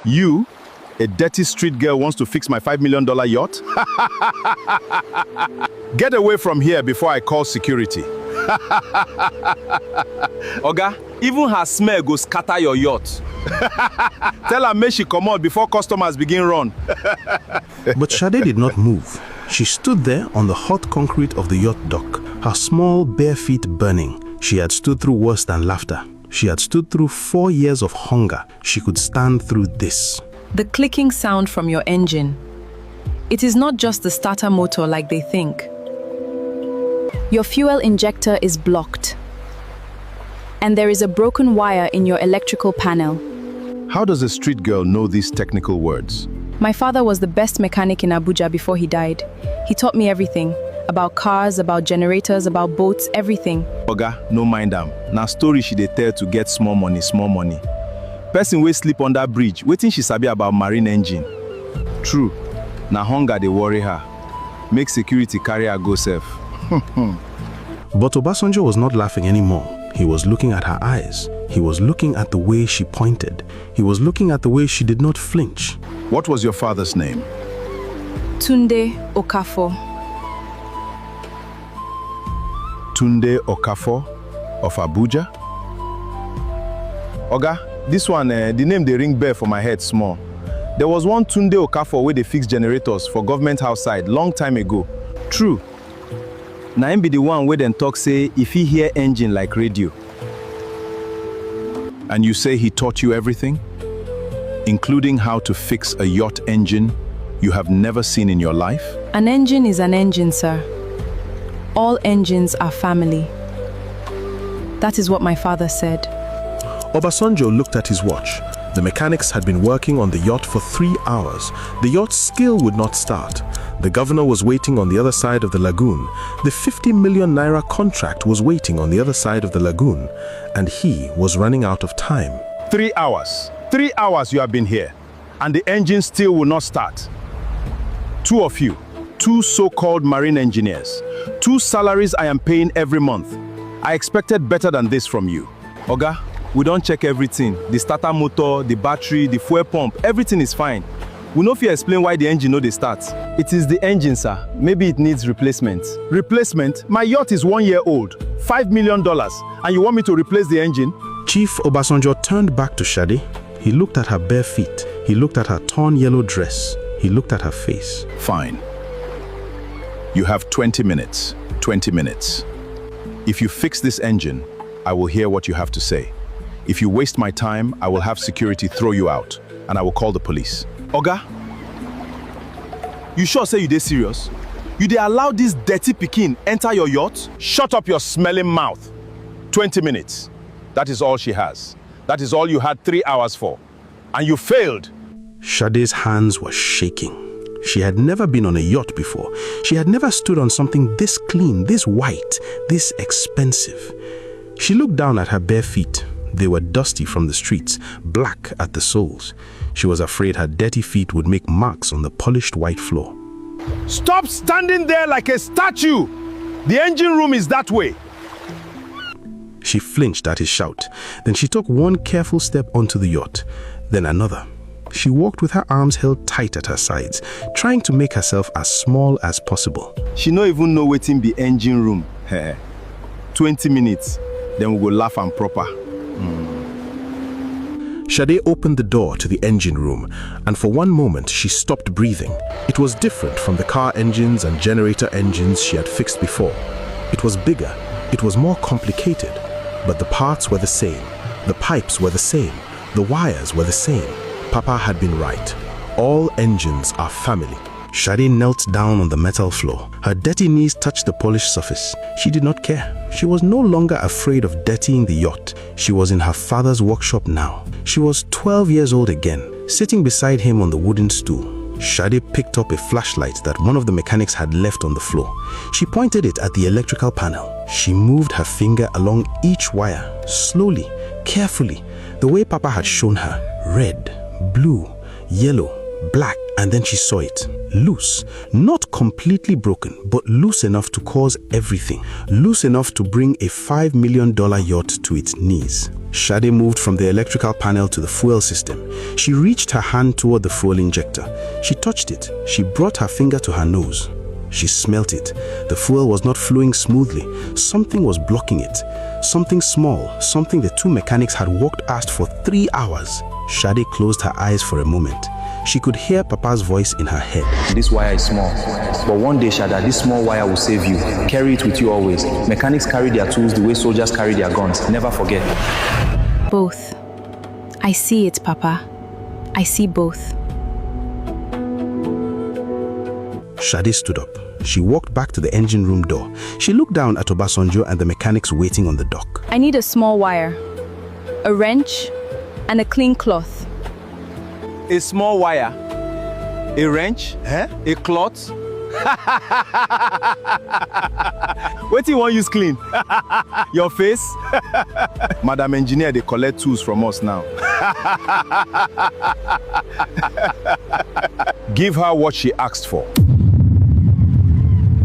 You, a dirty street girl, wants to fix my $5 million yacht? Get away from here before I call security. Oga, even her smell go scatter your yacht. Tell her make she come out before customers begin run. But Shade did not move. She stood there on the hot concrete of the yacht dock, her small bare feet burning. She had stood through worse than laughter. She had stood through 4 years of hunger. She could stand through this. The clicking sound from your engine. It is not just the starter motor like they think. Your fuel injector is blocked. And there is a broken wire in your electrical panel. How does a street girl know these technical words? My father was the best mechanic in Abuja before he died. He taught me everything. About cars, about generators, about boats, everything. Oga, no mind am. Na story she dey tell to get small money, small money. Person wey sleep under bridge, wetin she sabi about marine engine? True, na hunger dey worry her. Make security carry her go sef. But Obasanjo was not laughing anymore. He was looking at her eyes. He was looking at the way she pointed. He was looking at the way she did not flinch. What was your father's name? Tunde Okafor. Tunde Okafor of Abuja? Oga, this one, the name they ring bell for my head small. There was one Tunde Okafor where they fix generators for government house side long time ago. True. Na him be the one where then talk say if he hear engine like radio. And you say he taught you everything? Including how to fix a yacht engine you have never seen in your life? An engine is an engine, sir. All engines are family. That is what my father said. Obasanjo looked at his watch. The mechanics had been working on the yacht for 3 hours. The yacht still would not start. The governor was waiting on the other side of the lagoon. The 50 million naira contract was waiting on the other side of the lagoon. And he was running out of time. 3 hours. 3 hours you have been here. And the engine still will not start. 2 of you. 2 so-called marine engineers. 2 salaries I am paying every month. I expected better than this from you. Oga, we don't check everything. The starter motor, the battery, the fuel pump, everything is fine. We know if you explain why the engine no dey start. It is the engine, sir. Maybe it needs replacement. Replacement? My yacht is 1 year old. $5 million. And you want me to replace the engine? Chief Obasanjo turned back to Shade. He looked at her bare feet. He looked at her torn yellow dress. He looked at her face. Fine. You have 20 minutes. 20 minutes. If you fix this engine, I will hear what you have to say. If you waste my time, I will have security throw you out, and I will call the police. Oga, you sure say you dey serious? You dey allow this dirty pikin enter your yacht? Shut up your smelling mouth. 20 minutes. That is all she has. That is all you had 3 hours for. And you failed. Shade's hands were shaking. She had never been on a yacht before. She had never stood on something this clean, this white, this expensive. She looked down at her bare feet. They were dusty from the streets, black at the soles. She was afraid her dirty feet would make marks on the polished white floor. Stop standing there like a statue! The engine room is that way. She flinched at his shout. Then she took one careful step onto the yacht, then another. She walked with her arms held tight at her sides, trying to make herself as small as possible. She no even know wetin be engine room. 20 minutes, then we go laugh and proper. Shade opened the door to the engine room, and for one moment she stopped breathing. It was different from the car engines and generator engines she had fixed before. It was bigger, it was more complicated, but the parts were the same. The pipes were the same. The wires were the same. Papa had been right. All engines are family. Shade knelt down on the metal floor. Her dirty knees touched the polished surface. She did not care. She was no longer afraid of dirtying the yacht. She was in her father's workshop now. She was 12 years old again, sitting beside him on the wooden stool. Shade picked up a flashlight that one of the mechanics had left on the floor. She pointed it at the electrical panel. She moved her finger along each wire, slowly, carefully, the way Papa had shown her. Red, blue, yellow, black. And then she saw it. Loose. Not completely broken, but loose enough to cause everything. Loose enough to bring a $5 million yacht to its knees. Shade moved from the electrical panel to the fuel system. She reached her hand toward the fuel injector. She touched it. She brought her finger to her nose. She smelt it. The fuel was not flowing smoothly. Something was blocking it. Something small, something the two mechanics had walked past for 3 hours. Shade closed her eyes for a moment. She could hear Papa's voice in her head. This wire is small, but one day, Shada, this small wire will save you. Carry it with you always. Mechanics carry their tools the way soldiers carry their guns. Never forget. Both. I see it, Papa. I see both. Shade stood up. She walked back to the engine room door. She looked down at Obasanjo and the mechanics waiting on the dock. I need a small wire, a wrench, and a clean cloth. A small wire, a wrench, a cloth. What do you want use clean? Your face? Madam Engineer, they collect tools from us now. Give her what she asked for.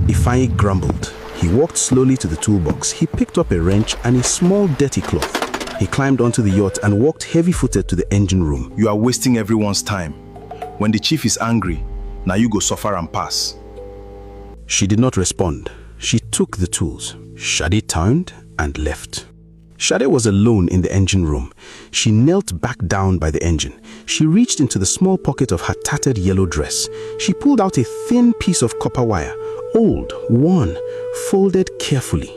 Ifeanyi grumbled. He walked slowly to the toolbox. He picked up a wrench and a small dirty cloth. He climbed onto the yacht and walked heavy-footed to the engine room. You are wasting everyone's time. When the chief is angry, now you go suffer and pass. She did not respond. She took the tools. Shade turned and left. Shade was alone in the engine room. She knelt back down by the engine. She reached into the small pocket of her tattered yellow dress. She pulled out a thin piece of copper wire, old, worn, folded carefully.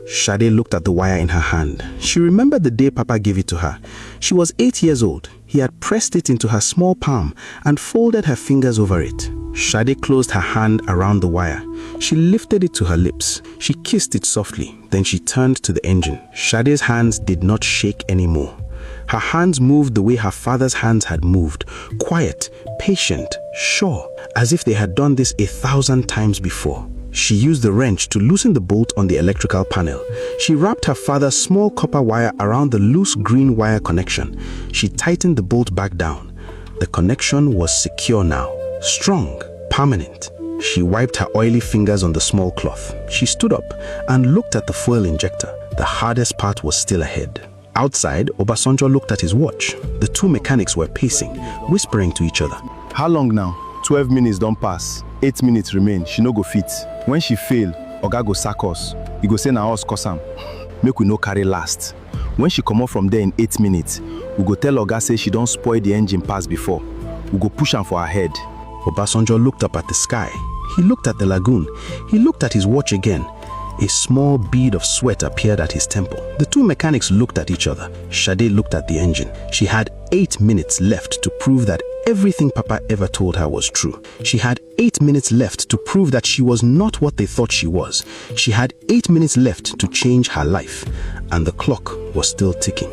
Shade looked at the wire in her hand. She remembered the day Papa gave it to her. She was 8 years old. He had pressed it into her small palm and folded her fingers over it. Shade closed her hand around the wire. She lifted it to her lips. She kissed it softly. Then she turned to the engine. Shade's hands did not shake anymore. Her hands moved the way her father's hands had moved. Quiet, patient, sure, as if they had done this 1,000 times before. She used the wrench to loosen the bolt on the electrical panel. She wrapped her father's small copper wire around the loose green wire connection. She tightened the bolt back down. The connection was secure now, strong, permanent. She wiped her oily fingers on the small cloth. She stood up and looked at the fuel injector. The hardest part was still ahead. Outside, Obasanjo looked at his watch. The two mechanics were pacing, whispering to each other. How long now? 12 minutes don't pass. 8 minutes remain. She no go fit. When she fail, Oga go sack us. He go say na us cause am. Make we no carry last. When she come out from there in 8 minutes, we go tell Oga say she don't spoil the engine pass before. We go push am for her head. Obasanjo looked up at the sky. He looked at the lagoon. He looked at his watch again. A small bead of sweat appeared at his temple. The two mechanics looked at each other. Shade looked at the engine. She had 8 minutes left to prove that everything Papa ever told her was true. She had 8 minutes left to prove that she was not what they thought she was. She had 8 minutes left to change her life. And the clock was still ticking.